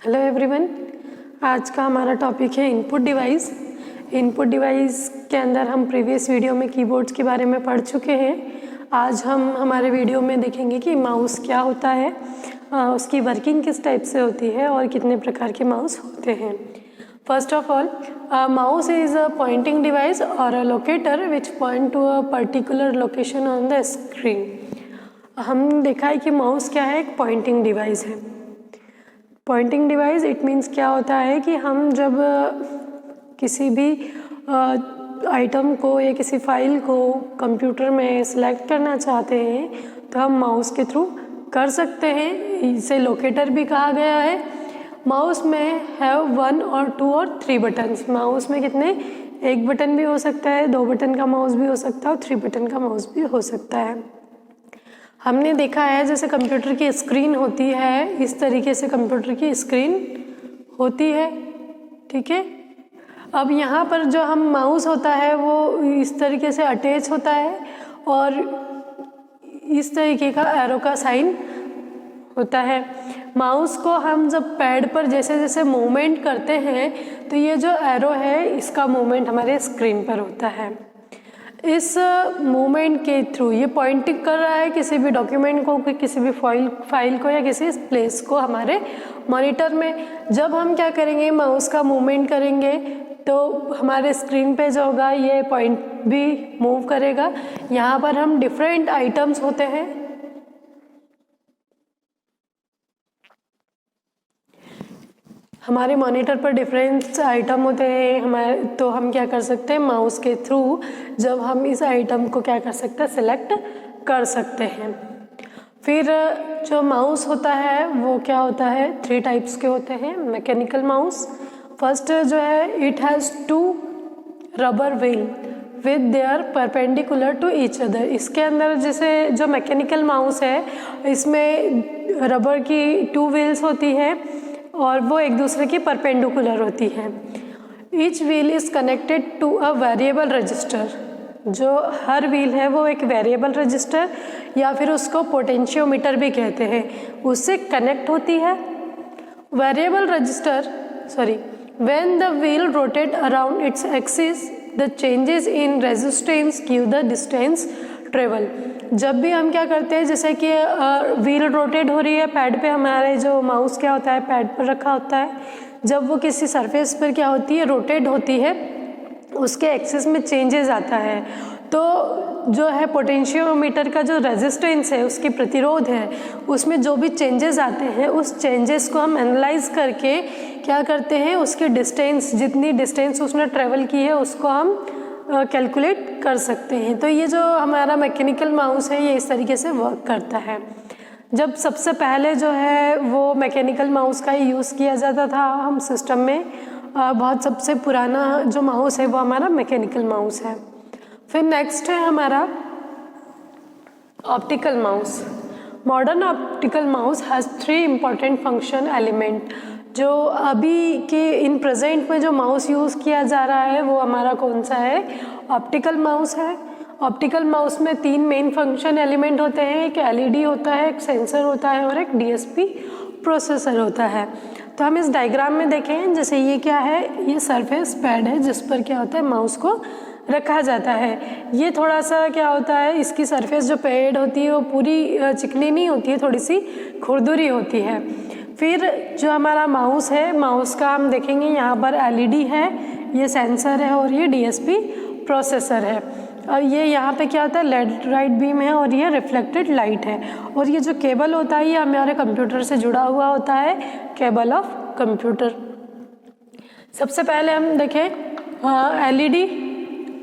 Hello everyone, आज का हमारा टॉपिक है इनपुट डिवाइस। इनपुट डिवाइस के अंदर हम प्रीवियस वीडियो में कीबोर्ड्स के बारे में पढ़ चुके हैं। आज हम हमारे वीडियो में देखेंगे कि माउस क्या होता है, उसकी वर्किंग किस टाइप से होती है और कितने प्रकार के माउस होते हैं। First of all, mouse is a pointing device और a locator which point to a particular location on the screen. हम देखा है कि माउस क्या है, एक पॉइंटिंग डिवाइस है। पॉइंटिंग डिवाइस इट मीन्स क्या होता है कि हम जब किसी भी आइटम को या किसी फाइल को कंप्यूटर में सिलेक्ट करना चाहते हैं तो हम माउस के थ्रू कर सकते हैं। इसे लोकेटर भी कहा गया है। माउस में हैव 1 और 2 और 3 बटन्स। माउस में कितने, 1 बटन भी हो सकता है, 2 बटन का माउस भी हो सकता है और 3 बटन का माउस भी हो सकता है। हमने देखा है जैसे कंप्यूटर की स्क्रीन होती है, इस तरीके से कंप्यूटर की स्क्रीन होती है, ठीक है। अब यहाँ पर जो हम माउस होता है वो इस तरीके से अटैच होता है और इस तरीके का एरो का साइन होता है। माउस को हम जब पैड पर जैसे जैसे मूवमेंट करते हैं तो ये जो एरो है इसका मूवमेंट हमारे स्क्रीन पर होता है। इस मूवमेंट के थ्रू ये पॉइंटिंग कर रहा है किसी भी डॉक्यूमेंट को, किसी भी फाइल को या किसी प्लेस को हमारे मॉनिटर में। जब हम क्या करेंगे, माउस का मूवमेंट करेंगे तो हमारे स्क्रीन पे जो होगा ये पॉइंट भी मूव करेगा। यहाँ पर हम डिफरेंट आइटम्स होते हैं, हमारे मॉनिटर पर डिफरेंट आइटम होते हैं हमारे, तो हम क्या कर सकते हैं, माउस के थ्रू जब हम इस आइटम को क्या कर सकते हैं, सिलेक्ट कर सकते हैं। फिर जो माउस होता है वो क्या होता है, 3 टाइप्स के होते हैं। मैकेनिकल माउस, फर्स्ट जो है it has 2 rubber wheel with their perpendicular to each other. इसके अंदर जैसे जो मैकेनिकल माउस है इसमें रबर की 2 व्हील्स होती है और वो एक दूसरे की परपेंडिकुलर होती है। Each wheel is connected to a variable register. जो हर व्हील है वो एक वेरिएबल रजिस्टर या फिर उसको पोटेंशियोमीटर भी कहते हैं, उससे कनेक्ट होती है। Variable resistor when the wheel rotate around its axis the changes in resistance give the distance travel. जब भी हम क्या करते हैं, जैसे कि व्हील रोटेट हो रही है पैड पे, हमारे जो माउस क्या होता है पैड पर रखा होता है, जब वो किसी सरफेस पर क्या होती है, रोटेट होती है, उसके एक्सिस में चेंजेस आता है तो जो है पोटेंशियोमीटर का जो रेजिस्टेंस है, उसकी प्रतिरोध है, उसमें जो भी चेंजेस आते हैं उस चेंजेस को हम एनालाइज करके क्या करते हैं, उसकी डिस्टेंस, जितनी डिस्टेंस उसने ट्रेवल की है उसको हम कैलकुलेट कर सकते हैं। तो ये जो हमारा मैकेनिकल माउस है ये इस तरीके से वर्क करता है। जब सबसे पहले जो है वो मैकेनिकल माउस का ही यूज़ किया जाता था हम सिस्टम में, बहुत सबसे पुराना जो माउस है वो हमारा मैकेनिकल माउस है। फिर नेक्स्ट है हमारा optical mouse. Modern optical mouse has 3 important function element. जो अभी के इन प्रेजेंट में जो माउस यूज़ किया जा रहा है वो हमारा कौन सा है, ऑप्टिकल माउस है। ऑप्टिकल माउस में 3 मेन फंक्शन एलिमेंट होते हैं, एक एलईडी होता है, एक सेंसर होता है और एक डीएसपी प्रोसेसर होता है। तो हम इस डायग्राम में देखें, जैसे ये क्या है, ये सरफेस पैड है जिस पर क्या होता है, माउस को रखा जाता है। ये थोड़ा सा क्या होता है, इसकी सरफेस जो पैड होती है वो पूरी चिकनी नहीं होती है, थोड़ी सी खुरदुरी होती है। फिर जो हमारा माउस है, माउस का हम देखेंगे यहाँ पर एलईडी है, ये सेंसर है और ये डीएसपी प्रोसेसर है। और ये यहाँ पे क्या होता है, लेड लाइट बीम है और ये रिफ्लेक्टेड लाइट है। और ये जो केबल होता है ये हमारे कंप्यूटर से जुड़ा हुआ होता है, केबल ऑफ कंप्यूटर। सबसे पहले हम देखें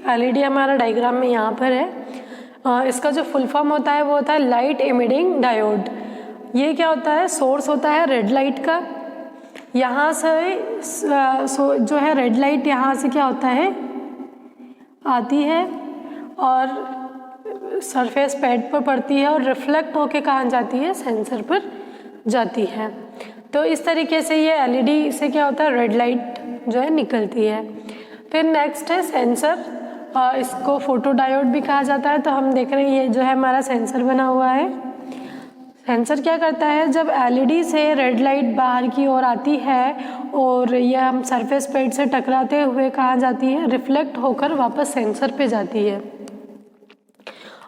एलईडी हमारा डायग्राम में यहाँ पर है। इसका जो फुल फॉर्म होता है वो होता है लाइट इमिटिंग डायोड। ये क्या होता है, सोर्स होता है रेड लाइट का। यहाँ से जो है रेड लाइट यहाँ से क्या होता है, आती है और सरफेस पैड पर पड़ती है और रिफ्लेक्ट होके कहाँ जाती है, सेंसर पर जाती है। तो इस तरीके से ये एलईडी से क्या होता है, रेड लाइट जो है निकलती है। फिर नेक्स्ट है सेंसर, इसको फोटो डायोड भी कहा जाता है। तो हम देख रहे हैं ये जो है हमारा सेंसर बना हुआ है। सेंसर क्या करता है, जब एलईडी से रेड लाइट बाहर की ओर आती है और यह हम सरफेस प्लेट से टकराते हुए कहाँ जाती है, रिफ्लेक्ट होकर वापस सेंसर पे जाती है।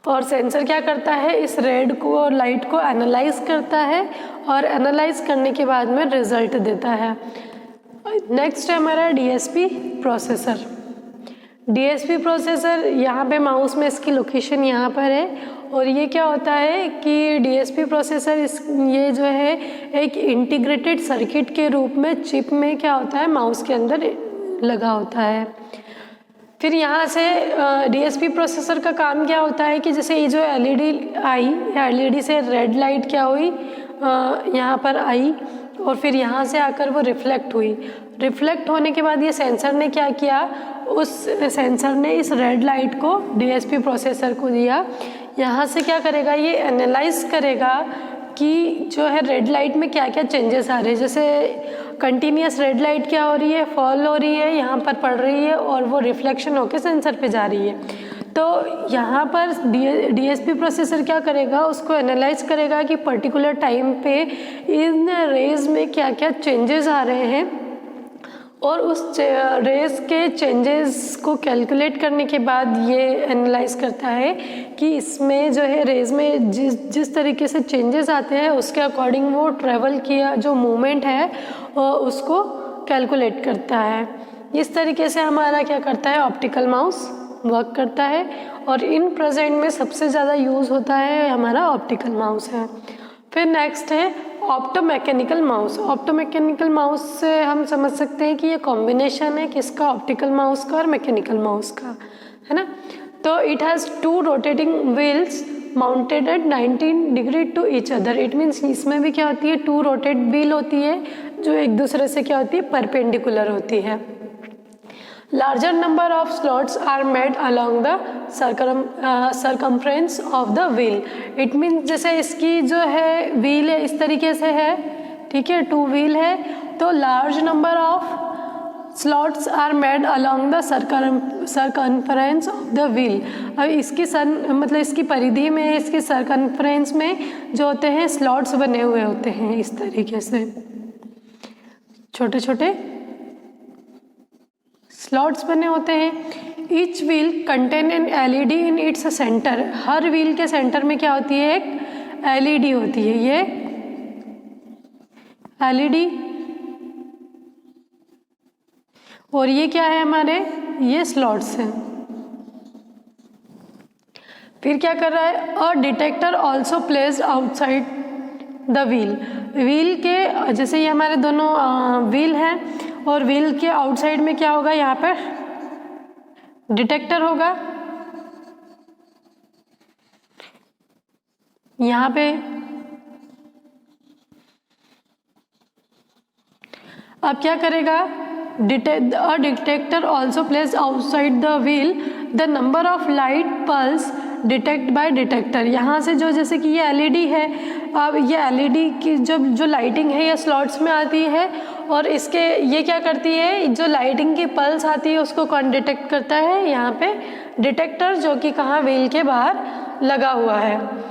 और सेंसर क्या करता है, इस रेड को और लाइट को एनालाइज करता है और एनालाइज करने के बाद में रिजल्ट देता है। नेक्स्ट है हमारा डीएसपी प्रोसेसर। डीएसपी प्रोसेसर यहाँ पे माउस में इसकी लोकेशन यहाँ पर है और ये क्या होता है कि डीएसपी प्रोसेसर ये जो है एक इंटीग्रेटेड सर्किट के रूप में चिप में क्या होता है, माउस के अंदर लगा होता है। फिर यहाँ से डीएसपी प्रोसेसर का काम क्या होता है कि जैसे ये जो एलईडी आई, एलईडी से रेड लाइट क्या हुई, यहाँ पर आई और फिर यहाँ से आकर वो रिफ्लेक्ट हुई। रिफ्लेक्ट होने के बाद ये सेंसर ने क्या किया, उस सेंसर ने इस रेड लाइट को डीएसपी प्रोसेसर को दिया। यहाँ से क्या करेगा, ये एनालाइज करेगा कि जो है रेड लाइट में क्या क्या चेंजेस आ रहे हैं। जैसे कंटिन्यूस रेड लाइट क्या हो रही है, फॉल हो रही है, यहाँ पर पड़ रही है और वो रिफ्लेक्शन होकर सेंसर पे जा रही है। तो यहाँ पर डीएसपी प्रोसेसर क्या करेगा, उसको एनालाइज करेगा कि पर्टिकुलर टाइम पे इन रेज में क्या क्या चेंजेस आ रहे हैं और उस रेज के चेंजेस को कैलकुलेट करने के बाद ये एनालाइज करता है कि इसमें जो है रेज में जिस तरीके से चेंजेस आते हैं उसके अकॉर्डिंग वो ट्रेवल किया जो मूवमेंट है उसको कैलकुलेट करता है। इस तरीके से हमारा क्या करता है, ऑप्टिकल माउस वर्क करता है और इन प्रेजेंट में सबसे ज़्यादा यूज़ होता है हमारा ऑप्टिकल माउस है। फिर नेक्स्ट है ऑप्टोमैकेनिकल माउस। ऑप्टोमैकेनिकल माउस से हम समझ सकते हैं कि ये कॉम्बिनेशन है किसका, ऑप्टिकल माउस का और मैकेनिकल माउस का, है ना। तो it has 2 rotating wheels mounted at 19 degree to each other. It means इसमें भी क्या होती है, 2 रोटेट व्हील होती है जो एक दूसरे से क्या होती है, परपेंडिकुलर होती है। Larger number of slots are made along the circumference of the wheel. It means जैसे इसकी जो है व्हील है इस तरीके से है, ठीक है, 2 व्हील है, तो large number of slots are made along the circumference of the wheel. अब इसकी मतलब इसकी परिधि में, इसकी circumference में जो होते हैं स्लॉट्स बने हुए होते हैं इस तरीके से, छोटे छोटे स्लॉट्स बने होते हैं। Each wheel contain an LED in its centre. हर व्हील के सेंटर में क्या होती है, एक एलईडी होती है। ये एलईडी और ये क्या है हमारे, ये स्लॉट्स हैं। फिर क्या कर रहा है, a detector also placed outside the wheel. Wheel के जैसे ये हमारे दोनों व्हील हैं और व्हील के आउटसाइड में क्या होगा, यहाँ पर डिटेक्टर होगा। यहाँ पे अब क्या करेगा, a detector also placed outside the wheel the number of light pulse detect by detector। यहाँ से जो जैसे कि ये एलईडी है, अब ये एलईडी की जो लाइटिंग है ये स्लॉट्स में आती है और इसके ये क्या करती है, जो लाइटिंग की पल्स आती है उसको कौन डिटेक्ट करता है, यहाँ पे डिटेक्टर, जो कि कहाँ, व्हील के बाहर लगा हुआ है।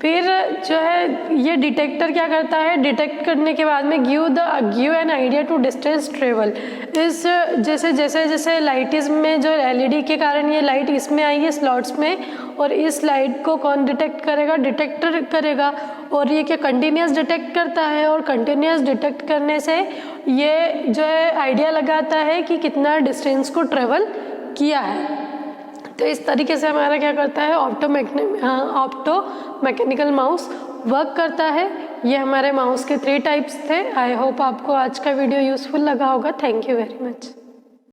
फिर जो है ये डिटेक्टर क्या करता है, डिटेक्ट करने के बाद में give an idea to distance travel. इस जैसे लाइट में जो एलईडी के कारण ये लाइट इसमें आएगी स्लॉट्स में और इस लाइट को कौन डिटेक्ट करेगा, डिटेक्टर करेगा। और ये क्या कंटिन्यूस डिटेक्ट करता है और कंटिन्यूस डिटेक्ट करने से ये जो है आइडिया लगाता है कि कितना डिस्टेंस को ट्रेवल किया है। तो इस तरीके से हमारा क्या करता है, ऑप्टोमैकेनिकल माउस वर्क करता है। ये हमारे माउस के 3 टाइप्स थे। आई होप आपको आज का वीडियो यूज़फुल लगा होगा। Thank you very much.